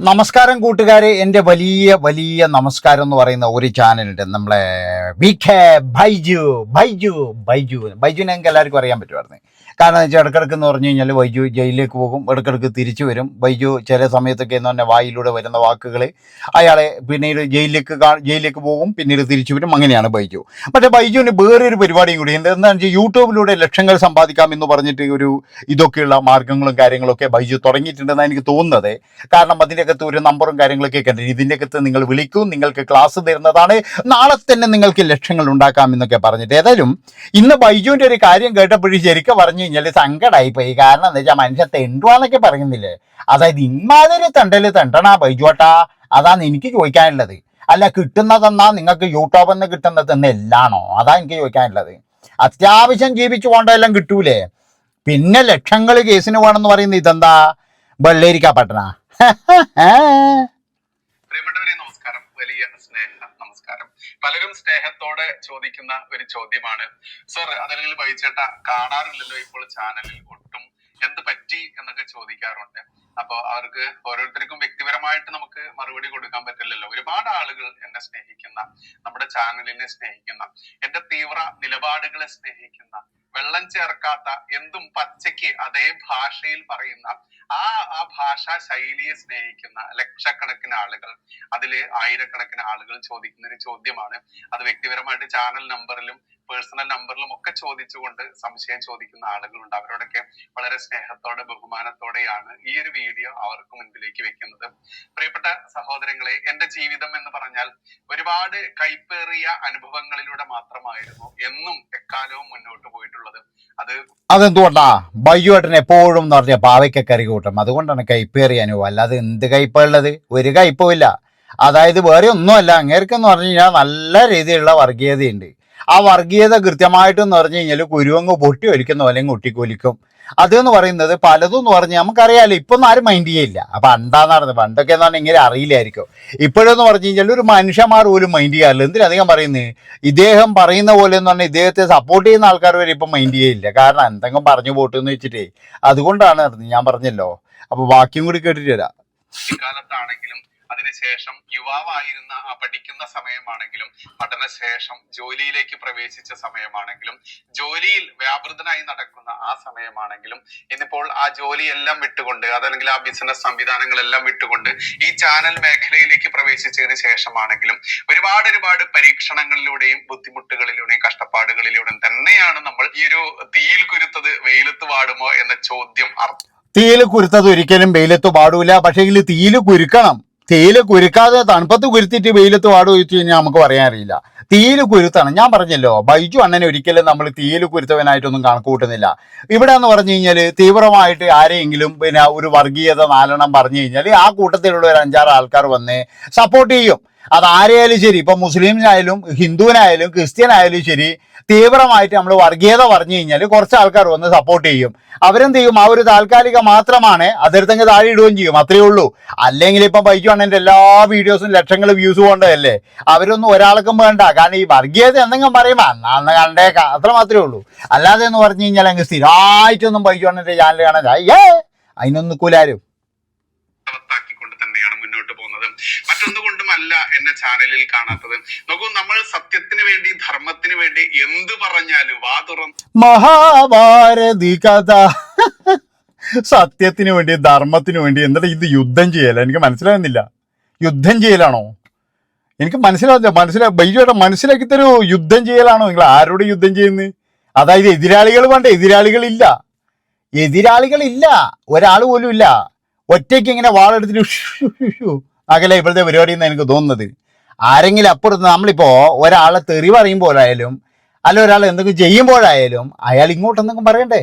നമസ്കാരം കൂട്ടുകാരെ, എൻ്റെ വലിയ വലിയ നമസ്കാരം എന്ന് പറയുന്ന ഒരു ചാനലുണ്ട്, നമ്മളെ VK ബൈജു ബൈജു ബൈജു ബൈജുവിനെ ഞങ്ങൾക്ക് എല്ലാവർക്കും അറിയാൻ പറ്റുമായിരുന്നു. കാരണം എന്ന് വെച്ചാൽ ഇടക്കിടക്ക് എന്ന് പറഞ്ഞു കഴിഞ്ഞാൽ ബൈജു ജയിലിലേക്ക് പോകും, ഇടക്കിടക്ക് തിരിച്ചു വരും. ബൈജു ചില സമയത്തൊക്കെ എന്ന് പറഞ്ഞാൽ വായിലൂടെ വരുന്ന വാക്കുകൾ അയാളെ പിന്നീട് ജയിലിലേക്ക് പോകും, പിന്നീട് തിരിച്ചു വരും. അങ്ങനെയാണ് ബൈജു. പക്ഷേ ബൈജുവിന് വേറൊരു പരിപാടിയും കൂടി ഉണ്ട്. എന്താണെന്ന് വെച്ചാൽ യൂട്യൂബിലൂടെ ലക്ഷങ്ങൾ സമ്പാദിക്കാം എന്ന് പറഞ്ഞിട്ട് ഒരു ഇതൊക്കെയുള്ള മാർഗ്ഗങ്ങളും കാര്യങ്ങളൊക്കെ ബൈജു തുടങ്ങിയിട്ടുണ്ടെന്നാണ് എനിക്ക് തോന്നുന്നത്. കാരണം അതിൻ്റെ അകത്ത് ഒരു നമ്പറും കാര്യങ്ങളൊക്കെ കണ്ടു. ഇതിൻ്റെ അകത്ത് നിങ്ങൾ വിളിക്കൂ, നിങ്ങൾക്ക് ക്ലാസ് തരുന്നതാണ്, നാളെ തന്നെ നിങ്ങൾക്ക് ലക്ഷങ്ങൾ ഉണ്ടാക്കാം എന്നൊക്കെ പറഞ്ഞിട്ട്. ഏതായാലും ഇന്ന് ബൈജുവിൻ്റെ ഒരു കാര്യം കേട്ടപ്പോഴും ശരിക്കും പറഞ്ഞു കഴിഞ്ഞാൽ സങ്കടമായിപ്പോയി. കാരണം എന്താ വെച്ചാൽ മനുഷ്യ തെണ്ടുവാന്നൊക്കെ പറയുന്നില്ലേ, അതായത് ഇമാതിരി തെണ്ടണ ബൈജുവാട്ടാ, അതാണ് എനിക്ക് ചോദിക്കാനുള്ളത്. അല്ല, കിട്ടുന്നതെന്നാ നിങ്ങൾക്ക് യൂട്യൂബിൽ നിന്ന് കിട്ടുന്നതെന്ന് എല്ലാണോ? അതാ എനിക്ക് ചോദിക്കാനുള്ളത്. അത്യാവശ്യം ജീവിച്ചു പോകേണ്ടതെല്ലാം കിട്ടൂലേ, പിന്നെ ലക്ഷങ്ങൾ കേസിന് വേണമെന്ന് പറയുന്നത് ഇതെന്താ വെള്ളേരിക്കാ പട്ടണ? പ്രിയപ്പെട്ടവരെ നമസ്കാരം, വലിയ നമസ്കാരം. പലരും സ്നേഹത്തോടെ ചോദിക്കുന്ന ഒരു ചോദ്യമാണ്, സർ അതല്ലെങ്കിൽ ബൈചേട്ട കാണാറില്ലല്ലോ ഇപ്പോൾ ചാനലിൽ ഒട്ടും, എന്ത് പറ്റി എന്നൊക്കെ ചോദിക്കാറുണ്ട്. അപ്പൊ അവർക്ക് ഓരോരുത്തർക്കും വ്യക്തിപരമായിട്ട് നമുക്ക് മറുപടി കൊടുക്കാൻ പറ്റില്ലല്ലോ. ഒരുപാട് ആളുകൾ എന്നെ സ്നേഹിക്കുന്ന, നമ്മുടെ ചാനലിനെ സ്നേഹിക്കുന്ന, എന്റെ തീവ്ര നിലപാടുകളെ സ്നേഹിക്കുന്ന, വെള്ളം ചേർക്കാത്ത എന്തും പച്ചയ്ക്ക് അതേ ഭാഷയിൽ പറയുന്ന ആ ഭാഷാ ശൈലിയെ സ്നേഹിക്കുന്ന ലക്ഷക്കണക്കിന് ആളുകൾ, അതില് ആയിരക്കണക്കിന് ആളുകൾ ചോദിക്കുന്ന ഒരു ചോദ്യമാണ്. അത് വ്യക്തിപരമായിട്ട് ചാനൽ നമ്പറിലും പേഴ്സണൽ നമ്പറിലും ഒക്കെ ചോദിച്ചുകൊണ്ട് സംശയം ചോദിക്കുന്ന ആളുകളുണ്ട്. അവരോടൊക്കെ വളരെ സ്നേഹത്തോടെ ബഹുമാനത്തോടെയാണ് ഈ ഒരു വീഡിയോ അവർക്ക് മുൻപിലേക്ക് വെക്കുന്നത്. പ്രിയപ്പെട്ട സഹോദരങ്ങളെ, എന്റെ ജീവിതം എന്ന് പറഞ്ഞാൽ ഒരുപാട് കൈപ്പേറിയ അനുഭവങ്ങളിലൂടെ മാത്രമായിരുന്നു എന്നും എക്കാലവും മുന്നോട്ട് പോയിട്ടുള്ളത്. അതെന്തുകൊണ്ടാ ബൈജുവേട്ടൻ എപ്പോഴും എന്ന് പറഞ്ഞാൽ പാവയ്ക്ക കറി കൂട്ടും, അതുകൊണ്ടാണ് കൈപ്പേറിയ അനുഭവം. അല്ലാതെ എന്ത് കയ്പുള്ളത്? ഒരു കയ്പുമില്ല. അതായത് വേറെ ഒന്നുമല്ല, അങ്ങേർക്കെന്ന് പറഞ്ഞു കഴിഞ്ഞാൽ നല്ല രീതിയിലുള്ള വർഗീയതയുണ്ട്. ആ വർഗീയത കൃത്യമായിട്ടെന്ന് പറഞ്ഞു കഴിഞ്ഞാൽ കുരുവങ്ങ് പൊട്ടി ഒലിക്കുന്ന പോലെ ഒട്ടിക്കൊലിക്കും. അതെന്ന് പറയുന്നത് പലതും എന്ന് പറഞ്ഞാൽ നമുക്കറിയാമല്ലോ, ഇപ്പൊന്നും ആരും മൈൻഡ് ചെയ്യില്ല. അപ്പൊ എന്താന്ന് പറഞ്ഞത് പണ്ടൊക്കെ എന്ന് പറഞ്ഞാൽ ഇങ്ങനെ അറിയില്ലായിരിക്കും. ഇപ്പോഴെന്ന് പറഞ്ഞു കഴിഞ്ഞാൽ ഒരു മനുഷ്യന്മാർ പോലും മൈൻഡ് ചെയ്യാറില്ല. എന്തിനധികം പറയുന്നത്, ഇദ്ദേഹം പറയുന്ന പോലെ എന്ന് പറഞ്ഞാൽ ഇദ്ദേഹത്തെ സപ്പോർട്ട് ചെയ്യുന്ന ആൾക്കാർ വരെ ഇപ്പം മൈൻഡ് ചെയ്യില്ല. കാരണം എന്തെങ്കിലും പറഞ്ഞു പോട്ടെന്ന് വെച്ചിട്ടേ. അതുകൊണ്ടാണ് ഞാൻ പറഞ്ഞല്ലോ. അപ്പൊ ബാക്കിയും കൂടി കേട്ടിട്ട് വരാം. കാലത്താണെങ്കിലും അതിനുശേഷം യുവാവായിരുന്ന പഠിക്കുന്ന സമയമാണെങ്കിലും പഠനശേഷം ജോലിയിലേക്ക് പ്രവേശിച്ച സമയമാണെങ്കിലും ജോലിയിൽ വ്യാപൃതനായി നടക്കുന്ന ആ സമയമാണെങ്കിലും ഇന്നിപ്പോൾ ആ ജോലിയെല്ലാം വിട്ടുകൊണ്ട്, അതല്ലെങ്കിൽ ആ ബിസിനസ് സംവിധാനങ്ങളെല്ലാം വിട്ടുകൊണ്ട് ഈ ചാനൽ മേഖലയിലേക്ക് പ്രവേശിച്ചതിന് ശേഷമാണെങ്കിലും ഒരുപാട് പരീക്ഷണങ്ങളിലൂടെയും ബുദ്ധിമുട്ടുകളിലൂടെയും കഷ്ടപ്പാടുകളിലൂടെയും തന്നെയാണ് നമ്മൾ ഈ ഒരു തീയിൽ കുരുത്തത് വെയിലത്ത് പാടുമോ എന്ന ചോദ്യം. തീയിൽ കുരുത്തത് ഒരിക്കലും വെയിലത്ത് പാടൂല. പക്ഷേ തീയിൽ കുരുക്കണം. തീയിൽ കുരുക്കാതെ തണുപ്പത്ത് കുരുത്തിട്ട് വെയിലത്ത് പാടുക വെച്ച് കഴിഞ്ഞാൽ നമുക്ക് പറയാൻ അറിയില്ല. തീയിൽ കുരുത്താണ്. ഞാൻ പറഞ്ഞല്ലോ, ബൈജു അണ്ണനെ ഒരിക്കലും നമ്മൾ തീയിൽ കുരുത്തവനായിട്ടൊന്നും കണക്ക് കൂട്ടുന്നില്ല. ഇവിടെ എന്ന് പറഞ്ഞു കഴിഞ്ഞാൽ തീവ്രമായിട്ട് ആരെയെങ്കിലും പിന്നെ ഒരു വർഗീയത നാലെണ്ണം പറഞ്ഞു കഴിഞ്ഞാൽ ആ കൂട്ടത്തിലുള്ള ഒരു 5-6 ആൾക്കാർ വന്ന് സപ്പോർട്ട് ചെയ്യും. അത് ആരെയായാലും ശരി, ഇപ്പം മുസ്ലിംസിനായാലും ഹിന്ദുവിനായാലും ക്രിസ്ത്യനായാലും ശരി, തീവ്രമായിട്ട് നമ്മൾ വർഗീയത പറഞ്ഞു കഴിഞ്ഞാൽ കുറച്ച് ആൾക്കാർ വന്ന് സപ്പോർട്ട് ചെയ്യും. അവരെന്ത് ചെയ്യും, ആ ഒരു താൽക്കാലിക മാത്രമാണ്, അതെടുത്തെങ്കിൽ താഴെ ഇടുകയും ചെയ്യും, അത്രയേ ഉള്ളൂ. അല്ലെങ്കിൽ ഇപ്പം ബൈജു അണ്ണൻ്റെ എല്ലാ വീഡിയോസും ലക്ഷങ്ങൾ വ്യൂസ് കൊണ്ടതല്ലേ, അവരൊന്നും ഒരാൾക്കും വേണ്ട. കാരണം ഈ വർഗീയത എന്തെങ്കിലും പറയുമ്പോൾ അന്ന് കണ്ടേക്കാം, അത്ര മാത്രമേ ഉള്ളൂ. അല്ലാതെ എന്ന് പറഞ്ഞു കഴിഞ്ഞാൽ അങ്ങ് സ്ഥിരമായിട്ടൊന്നും ബൈജു അണ്ണൻ്റെ ചാനൽ കാണാൻ അതിനൊന്നും കൂലാരും തന്നെയാണ് മുന്നോട്ട് പോകുന്നത്. മറ്റൊന്നുകൊണ്ടുമല്ല എന്നെ ചാനലിൽ കാണാത്തത്. നോക്കൂ, നമ്മൾ സത്യത്തിന് വേണ്ടി ധർമ്മത്തിന് വേണ്ടി എന്ത് പറഞ്ഞാലും വാ തുറന്ന് മഹാഭാരതി കഥ സത്യത്തിന് വേണ്ടി ധർമ്മത്തിന് വേണ്ടി എന്നിട്ട് ഇത് യുദ്ധം ചെയ്യല? എനിക്ക് മനസ്സിലാകുന്നില്ല. യുദ്ധം ചെയ്യലാണോ? എനിക്ക് മനസ്സിലാവില്ല. ബൈജുവേട്ടൻ മനസ്സിലാക്കി തരൂ. യുദ്ധം ചെയ്യലാണോ? നിങ്ങൾ ആരോട് യുദ്ധം ചെയ്യുന്നത്? അതായത് എതിരാളികൾ വേണ്ട? എതിരാളികളില്ല, ഒരാൾ പോലും ഇല്ല. ഒറ്റയ്ക്ക് ഇങ്ങനെ വാളെടുത്തിട്ട് അകലെ ഇപ്പോഴത്തെ പരിപാടി എന്ന് എനിക്ക് തോന്നുന്നത്. ആരെങ്കിലും അപ്പുറത്ത് നമ്മളിപ്പോ ഒരാളെ തെറി പറയുമ്പോഴായാലും അല്ല ഒരാൾ എന്തെങ്കിലും ചെയ്യുമ്പോഴായാലും അയാൾ ഇങ്ങോട്ട് എന്തെങ്കിലും പറയണ്ടേ?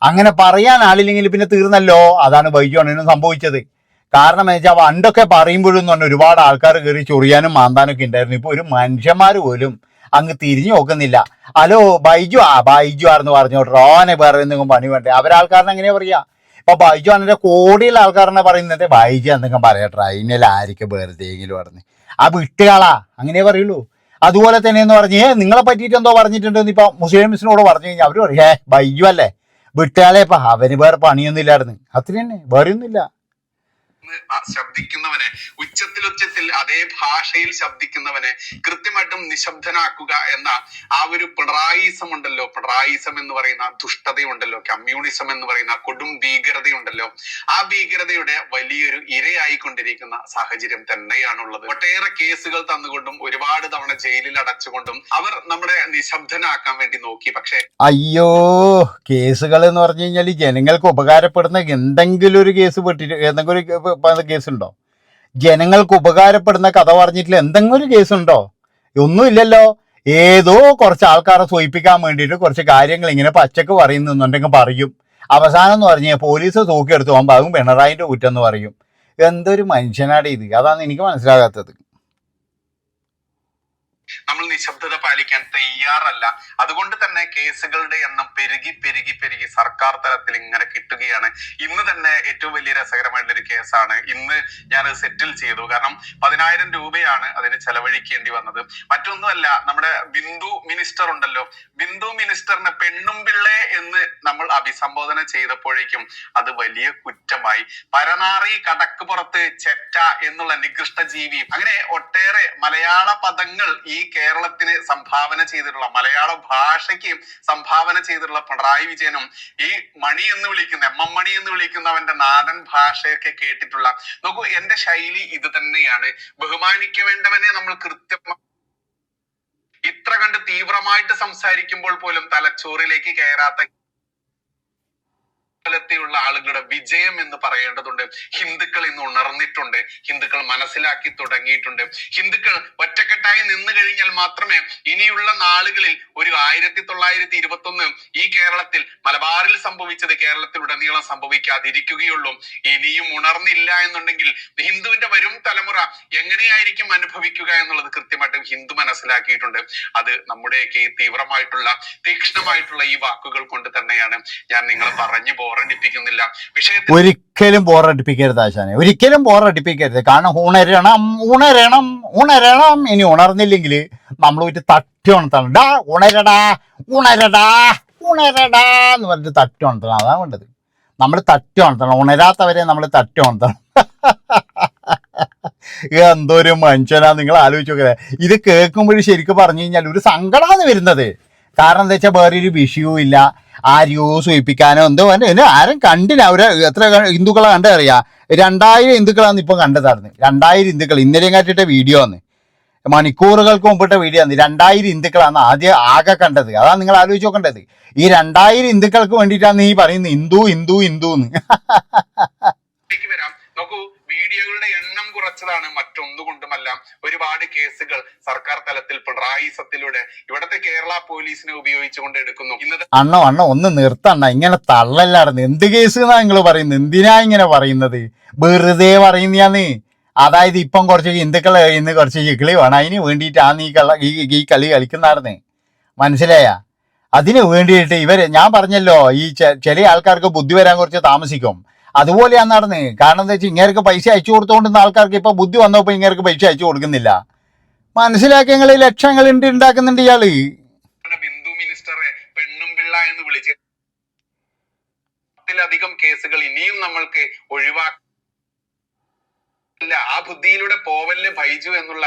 അങ്ങനെ പറയാൻ ആളില്ലെങ്കിൽ പിന്നെ തീർന്നല്ലോ. അതാണ് ബൈജു അണ്ണനും സംഭവിച്ചത്. കാരണം എന്ന് വെച്ചാൽ പണ്ടൊക്കെ പറയുമ്പോഴും എന്ന് പറഞ്ഞാൽ ഒരുപാട് ആൾക്കാർ കയറി ചൊറിയാനും മാന്താനൊക്കെ ഉണ്ടായിരുന്നു. ഇപ്പൊ ഒരു മനുഷ്യന്മാർ പോലും അങ്ങ് തിരിഞ്ഞു നോക്കുന്നില്ല. ഹലോ ബൈജു ആർന്ന് പറഞ്ഞോട്ടെ, ഓനെ വേറെ എന്തെങ്കിലും പണി വേണ്ടേ? അവരാൾക്കാരനെ എങ്ങനെയാ പറയാ? ഇപ്പൊ ബൈജു അണ്ണന്റെ കോടിയുള്ള ആൾക്കാരനെ പറയുന്നത് ബൈജു എന്തെങ്കിലും പറയട്ടെ, അതിനെല്ലാം ആയിരിക്കും വെറുതെയെങ്കിലും പറഞ്ഞ് ആ വിട്ടുകളാ, അങ്ങനെ പറയുള്ളൂ. അതുപോലെ തന്നെ എന്ന് പറഞ്ഞ് നിങ്ങളെ പറ്റിയിട്ട് എന്തോ പറഞ്ഞിട്ടുണ്ടെന്ന് ഇപ്പൊ മുസ്ലിംസിനോട് പറഞ്ഞു കഴിഞ്ഞാൽ അവര് പറയും ബൈജു അല്ലേ വിട്ടുകളെ, ഇപ്പൊ അവന് വേറെ പണിയൊന്നും ഇല്ലായിരുന്നു. അത്ര തന്നെ, വേറെ ഒന്നുമില്ല. ശബ്ദിക്കുന്നവൻ ഉച്ചത്തിൽ അതേ ഭാഷയിൽ ശബ്ദിക്കുന്നവനെ കൃത്യമായിട്ടും നിശബ്ദനാക്കുക എന്ന ആ ഒരു പിണറായിസം ഉണ്ടല്ലോ, പിണറായിസം എന്ന് പറയുന്ന ദുഷ്ടതയുണ്ടല്ലോ, കമ്മ്യൂണിസം എന്ന് പറയുന്ന കൊടും ഭീകരതയുണ്ടല്ലോ, ആ ഭീകരതയുടെ വലിയൊരു ഇരയായിക്കൊണ്ടിരിക്കുന്ന സാഹചര്യം തന്നെയാണുള്ളത്. ഒട്ടേറെ കേസുകൾ തന്നുകൊണ്ടും ഒരുപാട് തവണ ജയിലിൽ അടച്ചുകൊണ്ടും അവർ നമ്മുടെ നിശബ്ദനാക്കാൻ വേണ്ടി നോക്കി. പക്ഷേ അയ്യോ, കേസുകൾ എന്ന് പറഞ്ഞു കഴിഞ്ഞാൽ ജനങ്ങൾക്ക് ഉപകാരപ്പെടുന്ന എന്തെങ്കിലും ഒരു കേസ് പെട്ടിട്ട് എന്തെങ്കിലും ഒരു കേസുണ്ടോ? ജനങ്ങൾക്ക് ഉപകാരപ്പെടുന്ന കഥ പറഞ്ഞിട്ടില്ല എന്തെങ്കിലും ഒരു കേസുണ്ടോ? ഒന്നുമില്ലല്ലോ. ഏതോ കുറച്ച് ആൾക്കാരെ സൂചിപ്പിക്കാൻ വേണ്ടിയിട്ട് കുറച്ച് കാര്യങ്ങൾ ഇങ്ങനെ പച്ചക്ക് പറയുന്നുണ്ടെങ്കിൽ പറയും. അവസാനം എന്ന് പറഞ്ഞാൽ പോലീസ് തൂക്കിയെടുത്ത് പോകുമ്പോൾ അതും പിണറായിൻ്റെ കുറ്റം പറയും. എന്തൊരു മനുഷ്യനാണ് ഇത്? അതാണ് എനിക്ക് മനസ്സിലാകാത്തത്. നമ്മൾ നിശബ്ദത പാലിക്കാൻ തയ്യാറല്ല. അതുകൊണ്ട് തന്നെ കേസുകളുടെ എണ്ണം പെരുകി സർക്കാർ തലത്തിൽ ഇങ്ങനെ കിട്ടുകയാണ്. ഇന്ന് തന്നെ ഏറ്റവും വലിയ രസകരമായിട്ടുള്ള ഒരു കേസാണ് ഇന്ന് ഞാൻ സെറ്റിൽ ചെയ്തു. കാരണം 10,000 രൂപയാണ് അതിന് ചെലവഴിക്കേണ്ടി വന്നത്. മറ്റൊന്നുമല്ല, നമ്മുടെ ബിന്ദു മിനിസ്റ്റർ ഉണ്ടല്ലോ, ബിന്ദു മിനിസ്റ്ററിന് പെണ്ണും പിള്ളേ എന്ന് നമ്മൾ അഭിസംബോധന ചെയ്തപ്പോഴേക്കും അത് വലിയ കുറ്റമായി. പരനാറി, കടക്ക് പുറത്ത്, ചെറ്റ എന്നുള്ള നികൃഷ്ട ജീവി, അങ്ങനെ ഒട്ടേറെ മലയാള പദങ്ങൾ ഈ കേരളത്തിന് സംഭാവന ചെയ്തിട്ടുള്ള, മലയാള ഭാഷയ്ക്ക് സംഭാവന ചെയ്തിട്ടുള്ള പിണറായി വിജയനും ഈ മണി എന്ന് വിളിക്കുന്ന MM മണി എന്ന് വിളിക്കുന്നവന്റെ നാടൻ ഭാഷയൊക്കെ കേട്ടിട്ടുള്ള, നോക്കൂ, എന്റെ ശൈലി ഇത് തന്നെയാണ്. ബഹുമാനിക്കേണ്ടവനെ നമ്മൾ കൃത്യമായി ഇത്ര കണ്ട് തീവ്രമായിട്ട് സംസാരിക്കുമ്പോൾ പോലും തലച്ചോറിലേക്ക് കയറാത്ത ുള്ള ആളുകളുടെ വിജയം എന്ന് പറയേണ്ടതുണ്ട്. ഹിന്ദുക്കൾ ഇന്ന് ഉണർന്നിട്ടുണ്ട്, ഹിന്ദുക്കൾ മനസ്സിലാക്കി തുടങ്ങിയിട്ടുണ്ട്. ഹിന്ദുക്കൾ ഒറ്റക്കെട്ടായി നിന്ന് കഴിഞ്ഞാൽ മാത്രമേ ഇനിയുള്ള നാളുകളിൽ ഒരു 1921 ഈ കേരളത്തിൽ, മലബാറിൽ സംഭവിച്ചത് കേരളത്തിലുടനീളം സംഭവിക്കാതിരിക്കുകയുള്ളൂ. ഇനിയും ഉണർന്നില്ല എന്നുണ്ടെങ്കിൽ ഹിന്ദുവിന്റെ വരും തലമുറ എങ്ങനെയായിരിക്കും അനുഭവിക്കുക എന്നുള്ളത് കൃത്യമായിട്ടും ഹിന്ദു മനസ്സിലാക്കിയിട്ടുണ്ട്. അത് നമ്മുടെയൊക്കെ ഈ തീവ്രമായിട്ടുള്ള, തീക്ഷ്ണമായിട്ടുള്ള ഈ വാക്കുകൾ കൊണ്ട് തന്നെയാണ് ഞാൻ നിങ്ങളെ പറഞ്ഞു ബോറടിപ്പിക്കുന്നില്ല. ഒരിക്കലും ബോറടിപ്പിക്കരുത് ആശാനെ, ഒരിക്കലും ബോറടിപ്പിക്കരുത്. കാരണം ഉണരണം ഉണരണം ഉണരണം. ഇനി ഉണർന്നില്ലെങ്കിൽ നമ്മൾ പോയിട്ട് തട്ടി ഉണർത്തണം. ഡാ ഉണരടാ ഉണരടാ ഉണരടാ എന്ന് പറഞ്ഞിട്ട് തട്ടി ഉണർത്തണം. അതാണ് വേണ്ടത്. നമ്മൾ തട്ടി ഉണർത്തണം. ഉണരാത്തവരെ നമ്മൾ തട്ടി ഉണർത്തണം. എന്തൊരു മനുഷ്യനാ, നിങ്ങൾ ആലോചിച്ച് നോക്കേ. ഇത് കേൾക്കുമ്പോഴും ശരിക്കും പറഞ്ഞു കഴിഞ്ഞാൽ ഒരു സങ്കടമാണ് വരുന്നത്. കാരണം എന്താ വെച്ചാൽ വേറൊരു വിഷയവും ഇല്ല, ആരെയോ സൂചിപ്പിക്കാനോ എന്തോ ആരും കണ്ടില്ല. അവർ എത്ര ഹിന്ദുക്കളെ കണ്ടറിയാം? 2000 ഹിന്ദുക്കളാണ് ഇപ്പം കണ്ടതായിരുന്നു. 2000 ഹിന്ദുക്കൾ ഇന്നലെയും കാട്ടിട്ട വീഡിയോ ആണ്, മണിക്കൂറുകൾക്ക് മുമ്പിട്ട വീഡിയോ ആണ്. 2000 ഹിന്ദുക്കളാണ് ആദ്യം ആകെ കണ്ടത്. അതാണ് നിങ്ങൾ ആലോചിച്ച് നോക്കേണ്ടത്. ഈ 2000 ഹിന്ദുക്കൾക്ക് വേണ്ടിയിട്ടാണ് ഈ പറയുന്നത് ഹിന്ദു ഹിന്ദു ഹിന്ദു എന്ന്. നോക്കൂ, വീഡിയോകളുടെ എണ്ണം കുറച്ചതാണ്, മറ്റൊന്നുകൊണ്ടുമല്ല. ഒരുപാട് കേസുകൾ സർക്കാർ തലത്തിൽ പിണറായിസത്തിലൂടെ ഇവിടത്തെ കേരള പോലീസിനെ ഉപയോഗിച്ചുകൊണ്ട് എടുക്കുന്നു. അണ്ണ ഒന്ന് നിർത്തണ്ട, ഇങ്ങനെ തള്ളല്ലായിരുന്നു. എന്ത് കേസ് എന്നാ നിങ്ങൾ പറയുന്നത്? എന്തിനാ ഇങ്ങനെ പറയുന്നത്? വെറുതെ പറയുന്നയാന്ന്. അതായത് ഇപ്പം കുറച്ച് ഹിന്ദുക്കളെ ഇന്ന് കുറച്ച് ചിക്കിളി വേണം, അതിന് വേണ്ടിയിട്ടാണ് ഈ കളി കളിക്കുന്നായിരുന്നേ. മനസ്സിലായ? അതിന് വേണ്ടിയിട്ട് ഞാൻ പറഞ്ഞല്ലോ, ഈ ചില ആൾക്കാർക്ക് ബുദ്ധി വരാൻ കുറച്ച് താമസിക്കും. അതുപോലെയാണ് നടന്ന്. കാരണം എന്താ വെച്ചാൽ ഇങ്ങേർക്ക് പൈസ അയച്ചു കൊടുത്തോണ്ടുന്ന ആൾക്കാർക്ക് ഇപ്പൊ ബുദ്ധി വന്നപ്പോ ഇങ്ങേർക്ക് പൈസ അയച്ചു കൊടുക്കുന്നില്ല. മനസ്സിലാക്കി നിങ്ങൾ ലക്ഷങ്ങൾ ഉണ്ടാക്കുന്നുണ്ട് ഇയാള്. ബിന്ദു മിനിസ്റ്ററെ പെണ്ണും പിള്ള എന്ന് വിളിച്ച് ത്തിലധികം കേസുകൾ ഇനിയും നമ്മൾക്ക് ഒഴിവാക്കില്ല. ആ ബുദ്ധിയിലൂടെ പോവല്ലേ ബൈജു എന്നുള്ള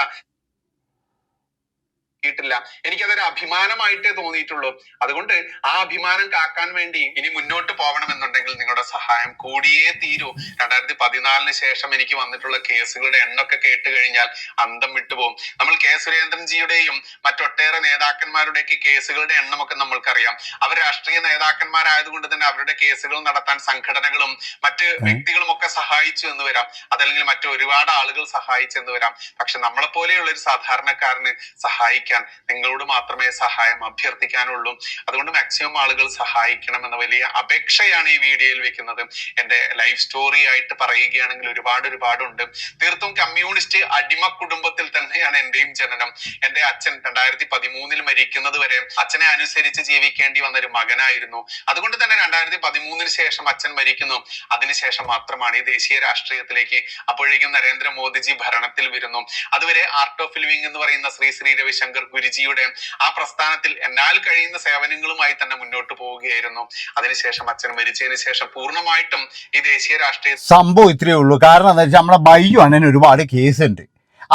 ില്ല. എനിക്കതൊരു അഭിമാനമായിട്ടേ തോന്നിയിട്ടുള്ളൂ. അതുകൊണ്ട് ആ അഭിമാനം കാക്കാൻ വേണ്ടി ഇനി മുന്നോട്ട് പോകണമെന്നുണ്ടെങ്കിൽ നിങ്ങളുടെ സഹായം കൂടിയേ തീരൂ. 2014 ശേഷം എനിക്ക് വന്നിട്ടുള്ള കേസുകളുടെ എണ്ണൊക്കെ കേട്ട് കഴിഞ്ഞാൽ അന്തം വിട്ടുപോകും. നമ്മൾ കെ സുരേന്ദ്രൻജിയുടെയും മറ്റൊട്ടേറെ നേതാക്കന്മാരുടെയൊക്കെ കേസുകളുടെ എണ്ണമൊക്കെ നമ്മൾക്കറിയാം. അവർ രാഷ്ട്രീയ നേതാക്കന്മാരായതുകൊണ്ട് തന്നെ അവരുടെ കേസുകൾ നടത്താൻ സംഘടനകളും മറ്റ് വ്യക്തികളും ഒക്കെ സഹായിച്ചു എന്ന് വരാം, അതല്ലെങ്കിൽ മറ്റു ഒരുപാട് ആളുകൾ സഹായിച്ചു എന്ന് വരാം. പക്ഷെ നമ്മളെ പോലെയുള്ള ഒരു സാധാരണക്കാരന് സഹായിക്കാൻ നിങ്ങളോട് മാത്രമേ സഹായം അഭ്യർത്ഥിക്കാനുള്ളൂ. അതുകൊണ്ട് മാക്സിമം ആളുകൾ സഹായിക്കണം എന്ന വലിയ അപേക്ഷയാണ് ഈ വീഡിയോയിൽ വെക്കുന്നത്. എന്റെ ലൈഫ് സ്റ്റോറി ആയിട്ട് പറയുകയാണെങ്കിൽ ഒരുപാടുണ്ട്. തീർത്തും കമ്മ്യൂണിസ്റ്റ് അടിമ കുടുംബത്തിൽ തന്നെയാണ് എന്റെയും ജനനം. എന്റെ അച്ഛൻ 2013 മരിക്കുന്നത് വരെ അച്ഛനെ അനുസരിച്ച് ജീവിക്കേണ്ടി വന്ന ഒരു മകനായിരുന്നു. അതുകൊണ്ട് തന്നെ 2013 ശേഷം അച്ഛൻ മരിക്കുന്നു. അതിനുശേഷം മാത്രമാണ് ഈ ദേശീയ രാഷ്ട്രീയത്തിലേക്ക് അപ്പോഴേക്കും നരേന്ദ്രമോദിജി ഭരണത്തിൽ വരുന്നു. അതുവരെ ആർട്ട് ഓഫ് ലിവിംഗ് എന്ന് പറയുന്ന ശ്രീ രവിശങ്കർ സാഗർ ഗുരുജിയുടെ ആ പ്രസ്ഥാനത്തിൽ എന്നാൽ കഴിയുന്ന സേവനങ്ങളുമായി തന്നെ മുന്നോട്ട് പോവുകയായിരുന്നു. അതിനുശേഷം അച്ഛൻ മരിച്ചതിന് ശേഷം പൂർണ്ണമായിട്ടും ഈ ദേശീയ രാഷ്ട്രീയ സംഭവം ഇത്രയേ ഉള്ളൂ. കാരണം എന്താ വെച്ചാൽ നമ്മളെ ബൈജു അണ്ണന് ഒരുപാട് കേസുണ്ട്.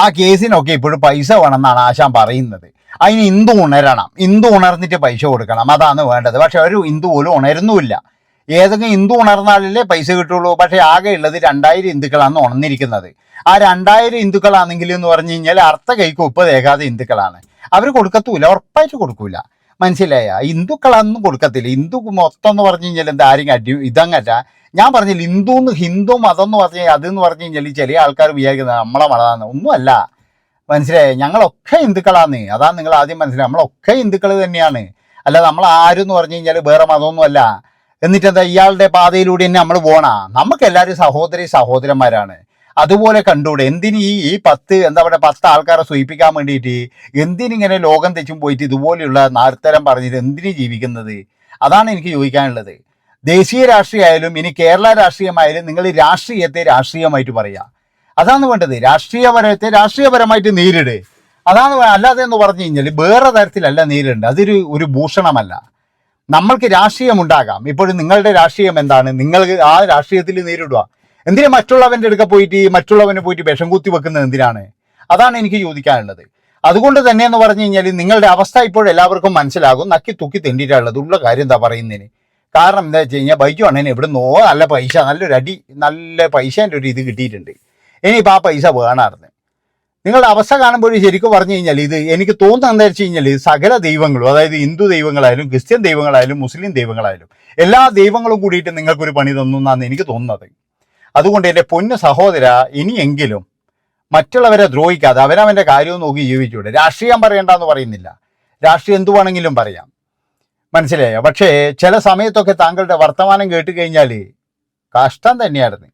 ആ കേസിനൊക്കെ ഇപ്പോഴും പൈസ വേണമെന്നാണ് ആശാൻ പറയുന്നത്. അതിന് ഹിന്ദു ഉണരണം, ഹിന്ദു ഉണർന്നിട്ട് പൈസ കൊടുക്കണം, അതാണ് വേണ്ടത്. പക്ഷെ ഒരു ഹിന്ദു പോലും ഉണരുന്നുമില്ല. ഏതെങ്കിലും ഹിന്ദു ഉണർന്നാലല്ലേ പൈസ കിട്ടുള്ളൂ. പക്ഷെ ആകെ ഉള്ളത് 2000 ഹിന്ദുക്കളാണ് ഉണർന്നിരിക്കുന്നത്. ആ 2000 ഹിന്ദുക്കളാണെങ്കിൽ എന്ന് പറഞ്ഞു കഴിഞ്ഞാൽ അർത്ഥ കൈക്ക് ഉപ്പ് തേക്കാതെ ഹിന്ദുക്കളാണ്. അവർ കൊടുക്കത്തൂല, ഉറപ്പായിട്ട് കൊടുക്കൂല. മനസ്സിലായ? ഹിന്ദുക്കളൊന്നും കൊടുക്കത്തില്ല. ഹിന്ദു മൊത്തം എന്ന് പറഞ്ഞു കഴിഞ്ഞാൽ എന്താ ആരും ഇതങ്ങല്ല. ഞാൻ പറഞ്ഞില്ല, ഹിന്ദു മതം എന്ന് പറഞ്ഞു കഴിഞ്ഞാൽ അതെന്ന് പറഞ്ഞു കഴിഞ്ഞാൽ ചില ആൾക്കാർ വിചാരിക്കുന്നത് നമ്മളെ മതമാണ്. ഒന്നുമല്ല. മനസ്സിലായേ? ഞങ്ങളൊക്കെ ഹിന്ദുക്കളാണ്. അതാണ് നിങ്ങൾ ആദ്യം മനസ്സിലായി. നമ്മളൊക്കെ ഹിന്ദുക്കൾ തന്നെയാണ്. അല്ല നമ്മൾ ആരും എന്ന് പറഞ്ഞു കഴിഞ്ഞാൽ വേറെ മതമൊന്നുമല്ല. എന്നിട്ടെന്താ ഇയാളുടെ പാതയിലൂടെ തന്നെ നമ്മൾ പോണ? നമുക്ക് എല്ലാവരും സഹോദരന്മാരാണ്. അതുപോലെ കണ്ടൂടെ? എന്തിന് ഈ 10 ആൾക്കാരെ സൂചിപ്പിക്കാൻ വേണ്ടിയിട്ട് എന്തിനിങ്ങനെ ലോകം തെച്ചും പോയിട്ട് ഇതുപോലെയുള്ള നാർത്തരം പറഞ്ഞിട്ട് എന്തിനു ജീവിക്കുന്നത്? അതാണ് എനിക്ക് ചോദിക്കാനുള്ളത്. ദേശീയ രാഷ്ട്രീയമായാലും ഇനി കേരള രാഷ്ട്രീയമായാലും നിങ്ങൾ രാഷ്ട്രീയത്തെ രാഷ്ട്രീയമായിട്ട് പറയുക. അതാണ് വേണ്ടത്. രാഷ്ട്രീയപരമായിട്ട് നേരിട്. അതാണ്. അല്ലാതെ എന്ന് പറഞ്ഞു കഴിഞ്ഞാൽ വേറെ തരത്തിലല്ല നേരിടേണ്ടത്. അതൊരു ഭൂഷണമല്ല. നമ്മൾക്ക് രാഷ്ട്രീയം ഉണ്ടാകാം. ഇപ്പോഴും നിങ്ങളുടെ രാഷ്ട്രീയം എന്താണ്? നിങ്ങൾ ആ രാഷ്ട്രീയത്തിൽ നേരിടുക. എന്തിനാ മറ്റുള്ളവൻ്റെ അടുക്ക പോയിട്ട് മറ്റുള്ളവനെ പോയിട്ട് വിഷം കുത്തി വെക്കുന്നത് എന്തിനാണ്? അതാണ് എനിക്ക് ചോദിക്കാനുള്ളത്. അതുകൊണ്ട് തന്നെ എന്ന് പറഞ്ഞു കഴിഞ്ഞാൽ നിങ്ങളുടെ അവസ്ഥ ഇപ്പോൾ എല്ലാവർക്കും മനസ്സിലാകും. നക്കി തുക്കി തെണ്ടിയിട്ടുള്ളത് ഉള്ള കാര്യം എന്താ പറയുന്നതിന്. കാരണം എന്താ വെച്ച് കഴിഞ്ഞാൽ ബൈജു അണ്ണന് ഇവിടെ നോ നല്ല പൈസ, നല്ല പൈസേൻ്റെ ഒരു ഇത് കിട്ടിയിട്ടുണ്ട്. ഇനിയിപ്പോൾ ആ പൈസ വേണമായിരുന്നു. നിങ്ങളുടെ അവസ്ഥ കാണുമ്പോൾ ശരിക്കും പറഞ്ഞു കഴിഞ്ഞാൽ ഇത് എനിക്ക് തോന്നുന്നത് എന്താ വെച്ച് കഴിഞ്ഞാൽ സകല ദൈവങ്ങളും, അതായത് ഹിന്ദു ദൈവങ്ങളായാലും ക്രിസ്ത്യൻ ദൈവങ്ങളായാലും മുസ്ലിം ദൈവങ്ങളായാലും എല്ലാ ദൈവങ്ങളും കൂടിയിട്ട് നിങ്ങൾക്കൊരു പണി തന്നു എന്നാണ് എനിക്ക് തോന്നുന്നത്. അതുകൊണ്ട് എൻ്റെ പൊന്നു സഹോദര, ഇനിയെങ്കിലും മറ്റുള്ളവരെ ദ്രോഹിക്കാതെ അവനവൻ്റെ കാര്യവും നോക്കി ജീവിച്ചൂടെ. രാഷ്ട്രീയം പറയണ്ടെന്ന് പറയുന്നില്ല, രാഷ്ട്രീയം എന്തു വേണമെങ്കിലും പറയാം. മനസ്സിലായോ? പക്ഷേ ചില സമയത്തൊക്കെ താങ്കളുടെ വർത്തമാനം കേട്ട് കഴിഞ്ഞാൽ കഷ്ടം തന്നെയായിരുന്നു.